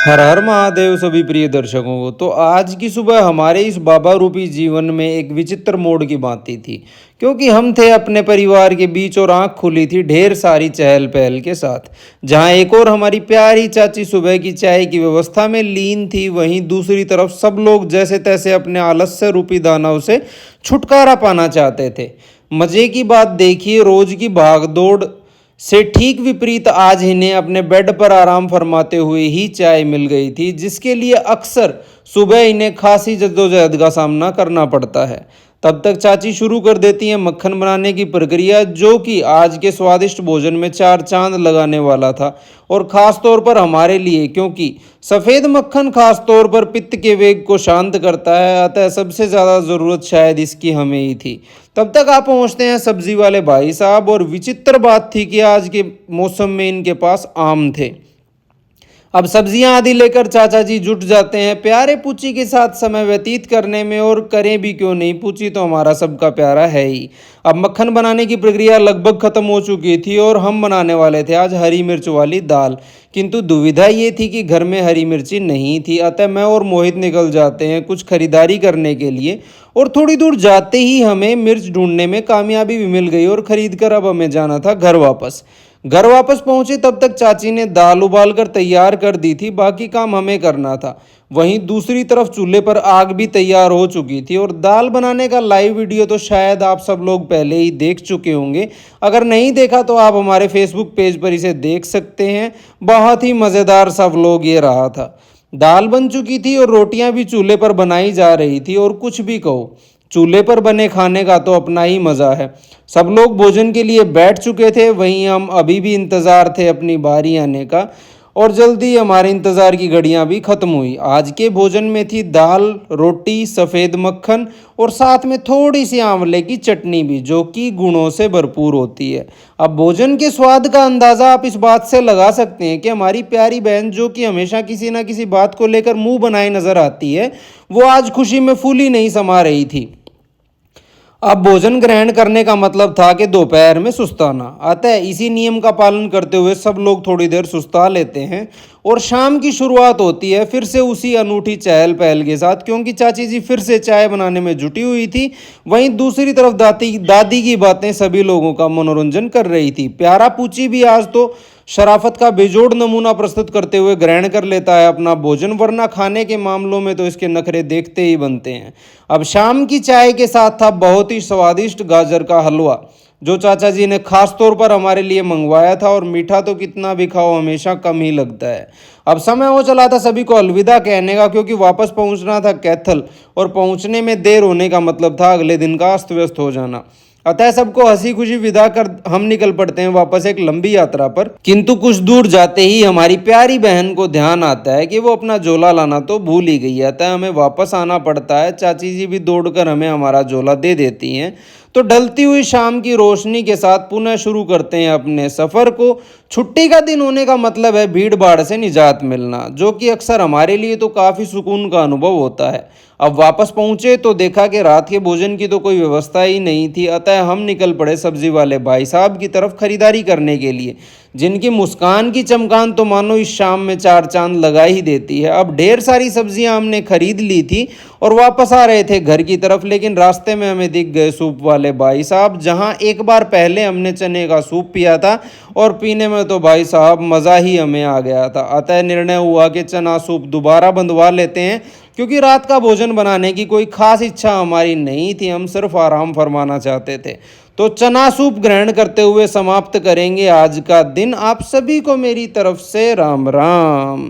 हर हर महादेव सभी प्रिय दर्शकों को। तो आज की सुबह हमारे इस बाबा रूपी जीवन में एक विचित्र मोड़ की बातें थी, क्योंकि हम थे अपने परिवार के बीच और आंख खुली थी ढेर सारी चहल पहल के साथ। जहां एक और हमारी प्यारी चाची सुबह की चाय की व्यवस्था में लीन थी, वहीं दूसरी तरफ सब लोग जैसे तैसे अपने आलस्य रूपी दानव से छुटकारा पाना चाहते थे। मजे की बात देखिए, रोज की भागदौड़ से ठीक विपरीत आज इन्हें अपने बेड पर आराम फरमाते हुए ही चाय मिल गई थी, जिसके लिए अक्सर सुबह इन्हें खासी जद्दोजहद का सामना करना पड़ता है। तब तक चाची शुरू कर देती हैं मक्खन बनाने की प्रक्रिया, जो कि आज के स्वादिष्ट भोजन में चार चांद लगाने वाला था। और खास तौर पर हमारे लिए, क्योंकि सफ़ेद मक्खन खास तौर पर पित्त के वेग को शांत करता है, अतः सबसे ज़्यादा ज़रूरत शायद इसकी हमें ही थी। तब तक आप पहुंचते हैं सब्जी वाले भाई साहब, और विचित्र बात थी कि आज के मौसम में इनके पास आम थे। अब सब्जियां आदि लेकर चाचा जी जुट जाते हैं प्यारे पूची के साथ समय व्यतीत करने में, और करें भी क्यों नहीं, पूची तो हमारा सबका प्यारा है ही। अब मक्खन बनाने की प्रक्रिया लगभग खत्म हो चुकी थी और हम बनाने वाले थे आज हरी मिर्च वाली दाल। किंतु दुविधा ये थी कि घर में हरी मिर्ची नहीं थी, अतः मैं और मोहित निकल जाते हैं कुछ खरीदारी करने के लिए। और थोड़ी दूर जाते ही हमें मिर्च ढूंढने में कामयाबी भी मिल गई और खरीद कर अब हमें जाना था घर वापस पहुंचे तब तक चाची ने दाल उबाल कर तैयार कर दी थी, बाकी काम हमें करना था। वहीं दूसरी तरफ चूल्हे पर आग भी तैयार हो चुकी थी, और दाल बनाने का लाइव वीडियो तो शायद आप सब लोग पहले ही देख चुके होंगे। अगर नहीं देखा तो आप हमारे फेसबुक पेज पर इसे देख सकते हैं। बहुत ही मज़ेदार सा व्लॉग ये रहा था। दाल बन चुकी थी और रोटियां भी चूल्हे पर बनाई जा रही थी, और कुछ भी कहो, चूल्हे पर बने खाने का तो अपना ही मज़ा है। सब लोग भोजन के लिए बैठ चुके थे, वहीं हम अभी भी इंतज़ार थे अपनी बारी आने का, और जल्दी हमारे इंतज़ार की घड़ियां भी ख़त्म हुई। आज के भोजन में थी दाल, रोटी, सफ़ेद मक्खन और साथ में थोड़ी सी आंवले की चटनी भी, जो कि गुणों से भरपूर होती है। अब भोजन के स्वाद का अंदाज़ा आप इस बात से लगा सकते हैं कि हमारी प्यारी बहन, जो कि हमेशा किसी ना किसी बात को लेकर मुंह बनाए नज़र आती है, वो आज खुशी में फूली नहीं समा रही थी। अब भोजन ग्रहण करने का मतलब था कि दोपहर में सुस्ताना, अतः इसी नियम का पालन करते हुए सब लोग थोड़ी देर सुस्ता लेते हैं, और शाम की शुरुआत होती है फिर से उसी अनूठी चहल पहल के साथ, क्योंकि चाची जी फिर से चाय बनाने में जुटी हुई थी। वहीं दूसरी तरफ दादी की बातें सभी लोगों का मनोरंजन कर रही थी। प्यारा पूची भी आज तो शराफत का बेजोड़ नमूना प्रस्तुत करते हुए ग्रहण कर लेता है अपना भोजन, वरना खाने के मामलों में तो इसके नखरे देखते ही बनते हैं। अब शाम की चाय के साथ था बहुत ही स्वादिष्ट गाजर का हलवा, जो चाचा जी ने खास तौर पर हमारे लिए मंगवाया था, और मीठा तो कितना भी खाओ हमेशा कम ही लगता है। अब समय हो चला था सभी को अलविदा कहने का, क्योंकि वापस पहुंचना था कैथल, और पहुंचने में देर होने का मतलब था अगले दिन का अस्त व्यस्त हो जाना। अतः सबको हंसी खुशी विदा कर हम निकल पड़ते हैं वापस एक लंबी यात्रा पर। किंतु कुछ दूर जाते ही हमारी प्यारी बहन को ध्यान आता है कि वो अपना झोला लाना तो भूल ही गई है, अतः हमें वापस आना पड़ता है। चाची जी भी दौड़कर हमें हमारा झोला दे देती हैं। तो ढलती हुई शाम की रोशनी के साथ पुनः शुरू करते हैं अपने सफ़र को। छुट्टी का दिन होने का मतलब है भीड़ भाड़ से निजात मिलना, जो कि अक्सर हमारे लिए तो काफ़ी सुकून का अनुभव होता है। अब वापस पहुंचे तो देखा कि रात के भोजन की तो कोई व्यवस्था ही नहीं थी, अतः हम निकल पड़े सब्जी वाले भाई साहब की तरफ खरीदारी करने के लिए, जिनकी मुस्कान की चमकान तो मानो इस शाम में चार चांद लगा ही देती है। अब ढेर सारी सब्जियां हमने खरीद ली थी और वापस आ रहे थे घर की तरफ, लेकिन रास्ते में हमें दिख गए सूप वाले भाई साहब, जहां एक बार पहले हमने चने का सूप पिया था, और पीने में तो भाई साहब मज़ा ही हमें आ गया था। अतः निर्णय हुआ कि चना सूप दोबारा बंधवा लेते हैं, क्योंकि रात का भोजन बनाने की कोई खास इच्छा हमारी नहीं थी, हम सिर्फ आराम फरमाना चाहते थे। तो चना सूप ग्रहण करते हुए समाप्त करेंगे आज का दिन। आप सभी को मेरी तरफ से राम राम।